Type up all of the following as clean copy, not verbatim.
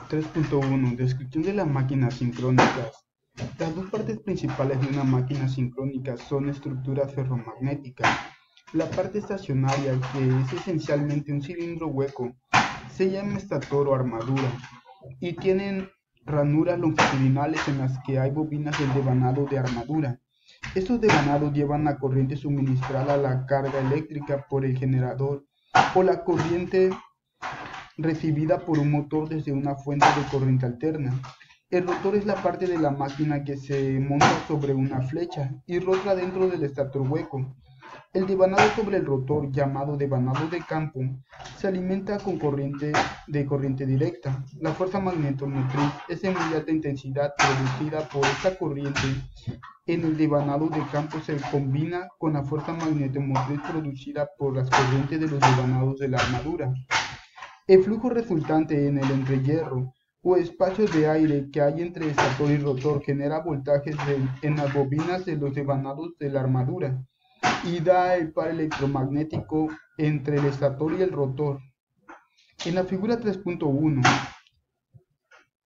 3.1 Descripción de las máquinas sincrónicas. Las dos partes principales de una máquina sincrónica son estructuras ferromagnéticas. La parte estacionaria, que es esencialmente un cilindro hueco, se llama estator o armadura, y tienen ranuras longitudinales en las que hay bobinas del devanado de armadura. Estos devanados llevan la corriente suministrada a la carga eléctrica por el generador o la corriente recibida por un motor desde una fuente de corriente alterna. El rotor es la parte de la máquina que se monta sobre una flecha y rota dentro del estator hueco. El devanado sobre el rotor, llamado devanado de campo, se alimenta con corriente directa. La fuerza magnetomotriz es de muy alta intensidad producida por esta corriente en el devanado de campo se combina con la fuerza magnetomotriz producida por las corrientes de los devanados de la armadura. El flujo resultante en el entrehierro o espacio de aire que hay entre estator y rotor genera voltajes en las bobinas de los devanados de la armadura y da el par electromagnético entre el estator y el rotor. En la figura 3.1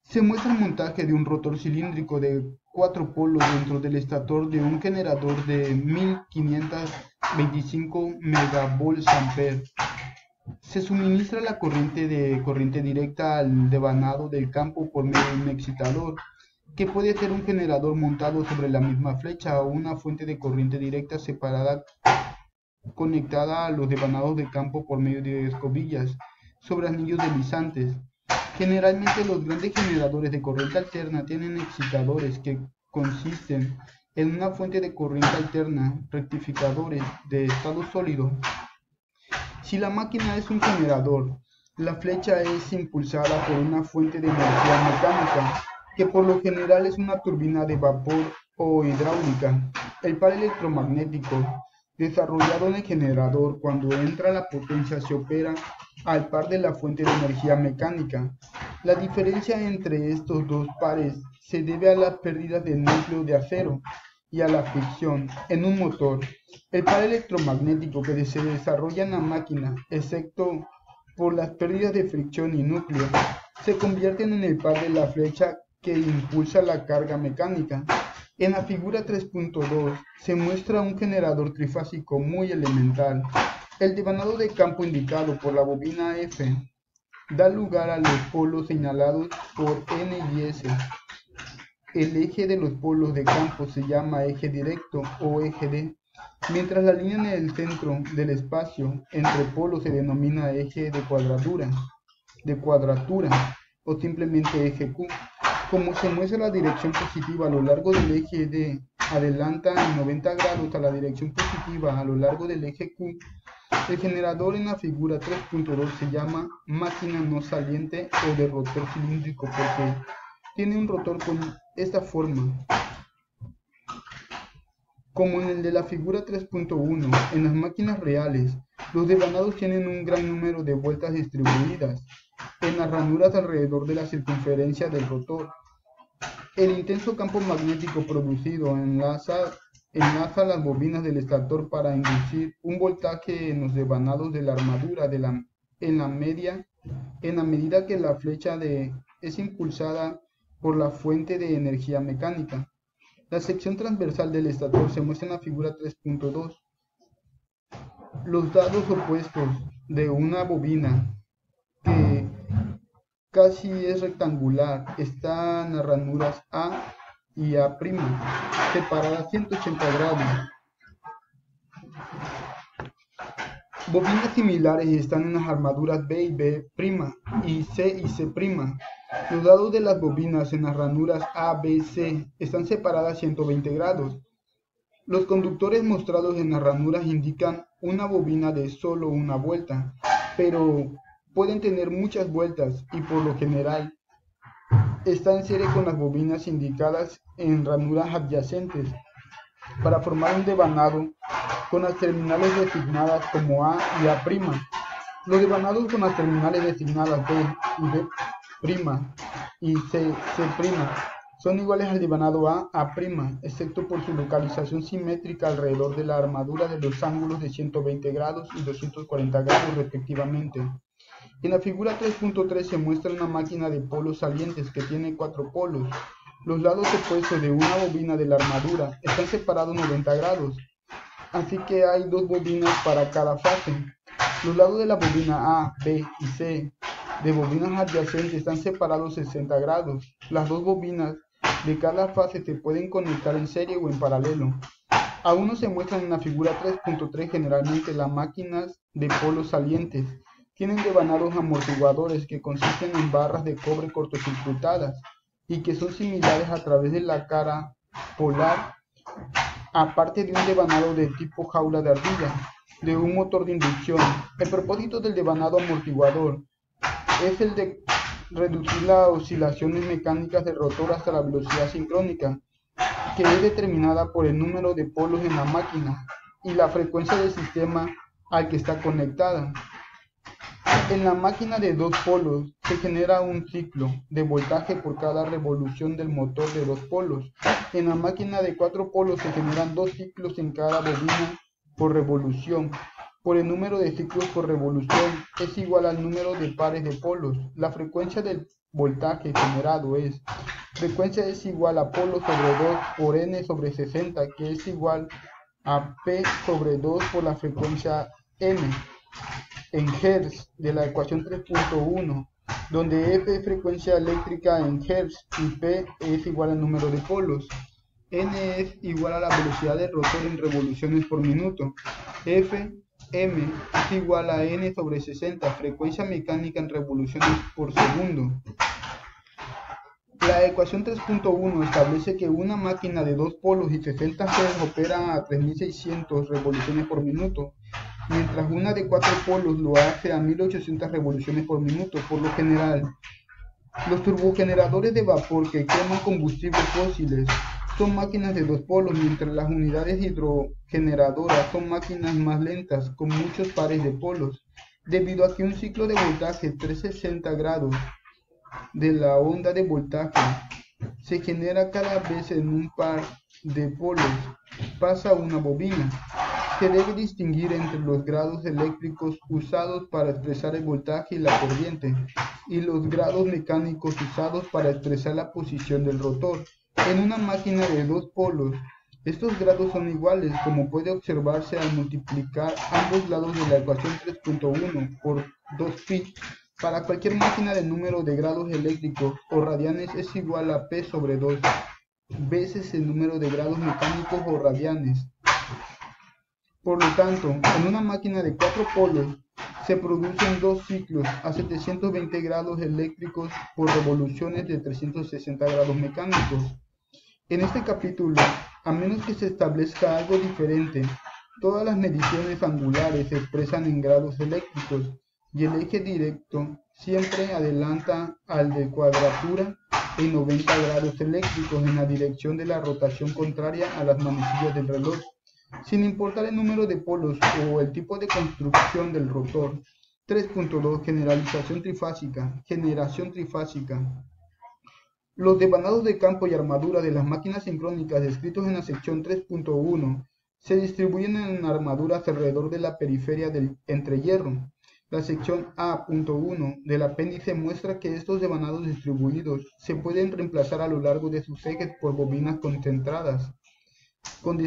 se muestra el montaje de un rotor cilíndrico de 4 polos dentro del estator de un generador de 1525 MVA. Se suministra la corriente directa al devanado del campo por medio de un excitador, que puede ser un generador montado sobre la misma flecha o una fuente de corriente directa separada conectada a los devanados de campo por medio de escobillas sobre anillos deslizantes. Generalmente los grandes generadores de corriente alterna tienen excitadores que consisten en una fuente de corriente alterna, rectificadores de estado sólido. Si la máquina es un generador, la flecha es impulsada por una fuente de energía mecánica, que por lo general es una turbina de vapor o hidráulica. El par electromagnético desarrollado en el generador, cuando entra la potencia, se opera al par de la fuente de energía mecánica. La diferencia entre estos dos pares se debe a las pérdidas de núcleo de acero y a la fricción en un motor. El par electromagnético que se desarrolla en la máquina, excepto por las pérdidas de fricción y núcleo, se convierten en el par de la flecha que impulsa la carga mecánica. En la figura 3.2 se muestra un generador trifásico muy elemental. El devanado de campo indicado por la bobina F da lugar a los polos señalados por N y S. El eje de los polos de campo se llama eje directo o eje D, mientras la línea en el centro del espacio entre polos se denomina eje de cuadratura o simplemente eje Q. Como se muestra la dirección positiva a lo largo del eje D adelanta en 90 grados a la dirección positiva a lo largo del eje Q, el generador en la figura 3.2 se llama máquina no saliente o de rotor cilíndrico porque tiene un rotor con esta forma. Como en el de la figura 3.1, en las máquinas reales, los devanados tienen un gran número de vueltas distribuidas en las ranuras alrededor de la circunferencia del rotor. El intenso campo magnético producido enlaza las bobinas del estator para inducir un voltaje en los devanados de la armadura en la medida que la flecha es impulsada por la fuente de energía mecánica. La sección transversal del estator se muestra en la figura 3.2. Los lados opuestos de una bobina que casi es rectangular están las ranuras A y A', separadas 180 grados. Bobinas similares están en las armaduras B y B' y C y C'. Los lados de las bobinas en las ranuras A, B y C están separadas 120 grados. Los conductores mostrados en las ranuras indican una bobina de solo una vuelta, pero pueden tener muchas vueltas y por lo general está en serie con las bobinas indicadas en ranuras adyacentes para formar un devanado con las terminales designadas como A y A'. Los devanados con las terminales designadas B y B' y C son iguales al devanado A, excepto por su localización simétrica alrededor de la armadura de los ángulos de 120 grados y 240 grados respectivamente. En la figura 3.3 se muestra una máquina de polos salientes que tiene 4 polos. Los lados opuestos de una bobina de la armadura están separados 90 grados, así que hay 2 bobinas para cada fase. Los lados de la bobina A, B y C de bobinas adyacentes están separados 60 grados. Las 2 bobinas de cada fase se pueden conectar en serie o en paralelo. Aún no se muestran en la figura 3.3 generalmente las máquinas de polos salientes. Tienen devanados amortiguadores que consisten en barras de cobre cortocircuitadas y que son similares a través de la cara polar, aparte de un devanado de tipo jaula de ardilla, de un motor de inducción. El propósito del devanado amortiguador es el de reducir las oscilaciones mecánicas del rotor hasta la velocidad sincrónica, que es determinada por el número de polos en la máquina y la frecuencia del sistema al que está conectada. En la máquina de 2 polos se genera un ciclo de voltaje por cada revolución del motor de 2 polos. En la máquina de 4 polos se generan 2 ciclos en cada bobina por revolución. Por el número de ciclos por revolución es igual al número de pares de polos. La frecuencia del voltaje generado es frecuencia es igual a polos sobre 2 por n sobre 60, que es igual a P sobre 2 por la frecuencia n en Hz de la ecuación 3.1, donde F es frecuencia eléctrica en Hz y P es igual al número de polos. N es igual a la velocidad del rotor en revoluciones por minuto. M es igual a N sobre 60, frecuencia mecánica en revoluciones por segundo. La ecuación 3.1 establece que una máquina de 2 polos y 60 Hz opera a 3600 revoluciones por minuto, mientras una de 4 polos lo hace a 1800 revoluciones por minuto. Por lo general, los turbogeneradores de vapor que queman combustibles fósiles son máquinas de 2 polos, mientras las unidades hidrogeneradoras son máquinas más lentas con muchos pares de polos, debido a que un ciclo de voltaje 360 grados de la onda de voltaje se genera cada vez en un par de polos pasa una bobina. Se debe distinguir entre los grados eléctricos usados para expresar el voltaje y la corriente y los grados mecánicos usados para expresar la posición del rotor. En una máquina de 2 polos, estos grados son iguales, como puede observarse al multiplicar ambos lados de la ecuación 3.1 por 2pi. Para cualquier máquina, el número de grados eléctricos o radianes es igual a P sobre 2 veces el número de grados mecánicos o radianes. Por lo tanto, en una máquina de 4 polos se producen 2 ciclos a 720 grados eléctricos por revoluciones de 360 grados mecánicos. En este capítulo, a menos que se establezca algo diferente, todas las mediciones angulares se expresan en grados eléctricos y el eje directo siempre adelanta al de cuadratura en 90 grados eléctricos en la dirección de la rotación contraria a las manecillas del reloj, sin importar el número de polos o el tipo de construcción del rotor. 3.2 Generación trifásica. Los devanados de campo y armadura de las máquinas sincrónicas descritos en la sección 3.1 se distribuyen en armaduras alrededor de la periferia del entrehierro. La sección A.1 del apéndice muestra que estos devanados distribuidos se pueden reemplazar a lo largo de sus ejes por bobinas concentradas, con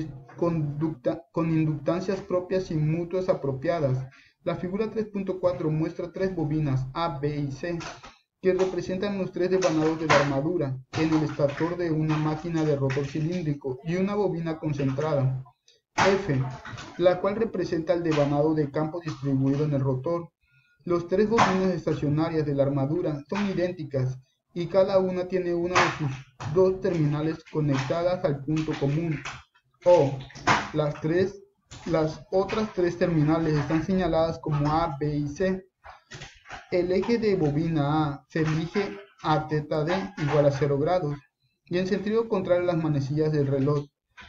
inductancias propias y mutuas apropiadas. La figura 3.4 muestra 3 bobinas A, B y C, que representan los 3 devanados de la armadura en el estator de una máquina de rotor cilíndrico y una bobina concentrada, F, la cual representa el devanado de campo distribuido en el rotor. Los 3 bobinas estacionarias de la armadura son idénticas y cada una tiene una de sus 2 terminales conectadas al punto común, o las otras 3 terminales están señaladas como A, B y C. El eje de bobina A se elige a θd igual a 0 grados y en sentido contrario a las manecillas del reloj.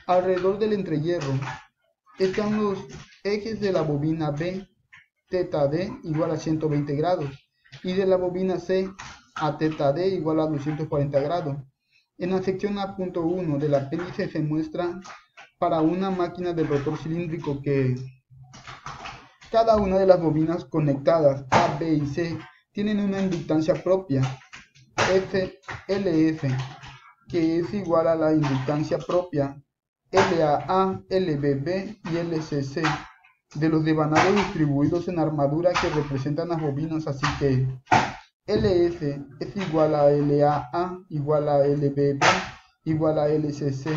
Alrededor del entrehierro están los ejes de la bobina B, θd igual a 120 grados y de la bobina C a θd igual a 240 grados. En la sección A.1 del apéndice se muestra para una máquina de rotor cilíndrico que Cada una de las bobinas conectadas A, B y C tienen una inductancia propia, LF, que es igual a la inductancia propia LAA, LBB y LCC de los devanados distribuidos en armadura que representan las bobinas, así que LF es igual a LAA igual a LBB igual a LCC.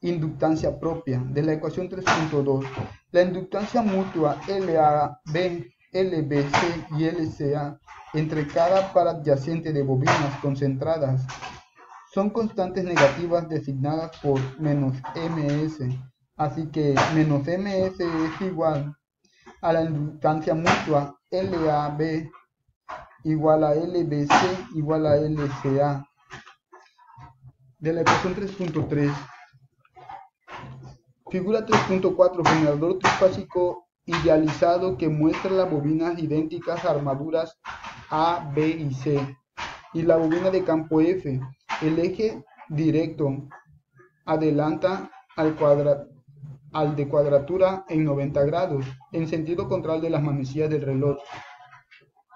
Inductancia propia de la ecuación 3.2. La inductancia mutua LAB, LBC y LCA entre cada par adyacente de bobinas concentradas son constantes negativas designadas por menos ms, así que menos ms es igual a la inductancia mutua LAB igual a LBC igual a LCA de la ecuación 3.3. Figura 3.4, generador trifásico idealizado que muestra las bobinas idénticas a armaduras A, B y C y la bobina de campo F. El eje directo adelanta al de cuadratura en 90 grados, en sentido contrario de las manecillas del reloj.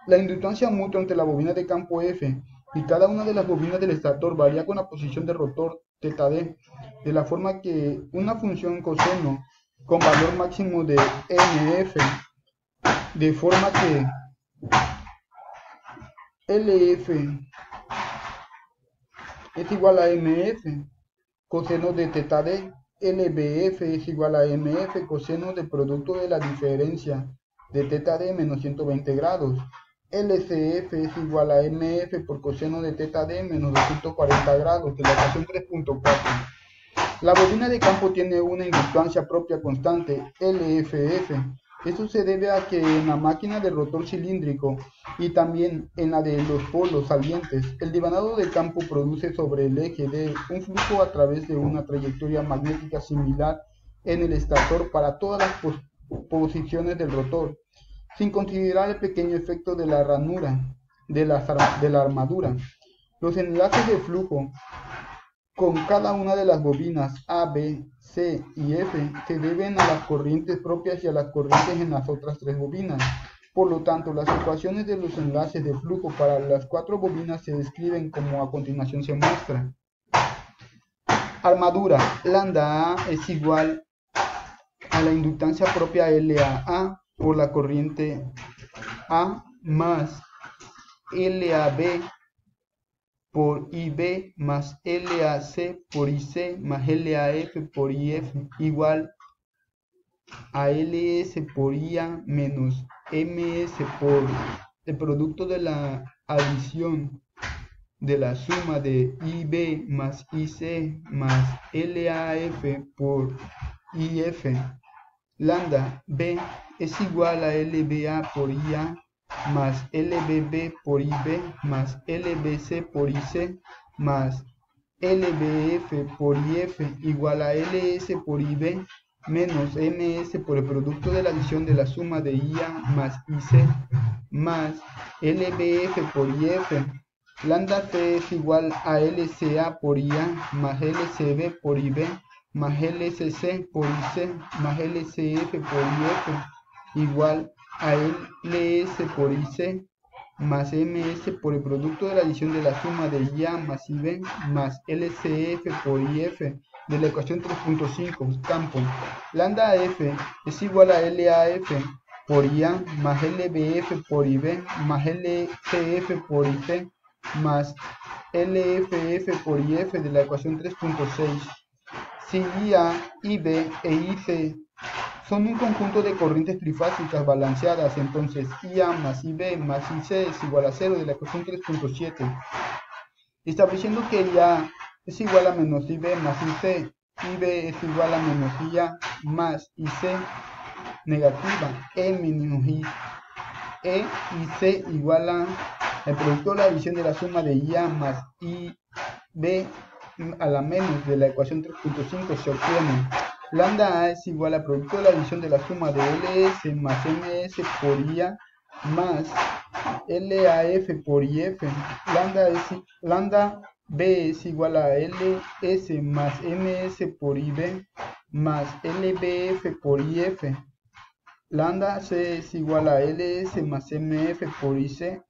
La inductancia mutua entre la bobina de campo F y cada una de las bobinas del estator varía con la posición del rotor θd, de la forma que una función coseno con valor máximo de mf, de forma que LF es igual a mf coseno de θd, LBF es igual a mf coseno del producto de la diferencia de θd menos 120 grados. LCF es igual a mf por coseno de θd menos 240 grados, de la ecuación 3.4. La bobina de campo tiene una inductancia propia constante, LFF. Esto se debe a que en la máquina de rotor cilíndrico y también en la de los polos salientes, el devanado de campo produce sobre el eje D un flujo a través de una trayectoria magnética similar en el estator para todas las posiciones del rotor, sin considerar el pequeño efecto de la ranura de la armadura. Los enlaces de flujo con cada una de las bobinas A, B, C y F se deben a las corrientes propias y a las corrientes en las otras tres bobinas. Por lo tanto, las ecuaciones de los enlaces de flujo para las cuatro bobinas se describen como a continuación se muestra. Armadura. Lambda A es igual a la inductancia propia LAA por la corriente A más LAB por IB más LAC por IC más LAF por IF igual a LS por IA menos MS por el producto de la adición de la suma de IB más IC más LAF por IF. Lambda B es igual a LBA por IA más LBB por IB más LBC por IC más LBF por IF igual a LS por IB menos MS por el producto de la adición de la suma de IA más IC más LBF por IF. Lambda C es igual a LCA por IA más LCB por IB más LCC por IC más LCF por IF igual a LS por IC más MS por el producto de la adición de la suma de IA más IB más LCF por IF de la ecuación 3.5. Campo. Lambda F es igual a LAF por IA más LBF por IB más LCF por IC más LFF por IF de la ecuación 3.6. Si IA, IB e IC son un conjunto de corrientes trifásicas balanceadas, entonces IA más IB más IC es igual a 0 de la ecuación 3.7. Estableciendo que IA es igual a menos IB más IC, IB es igual a menos IA más IC negativa, E menos I, E y C igual a el producto de la adición de la suma de IA más IB a la menos de la ecuación 3.5 se obtiene. Lambda A es igual al producto de la adición de la suma de LS más MS por IA más LAF por IF. Lambda B es igual a LS más MS por IB más LBF por IF lambda C es igual a LS más MF por IC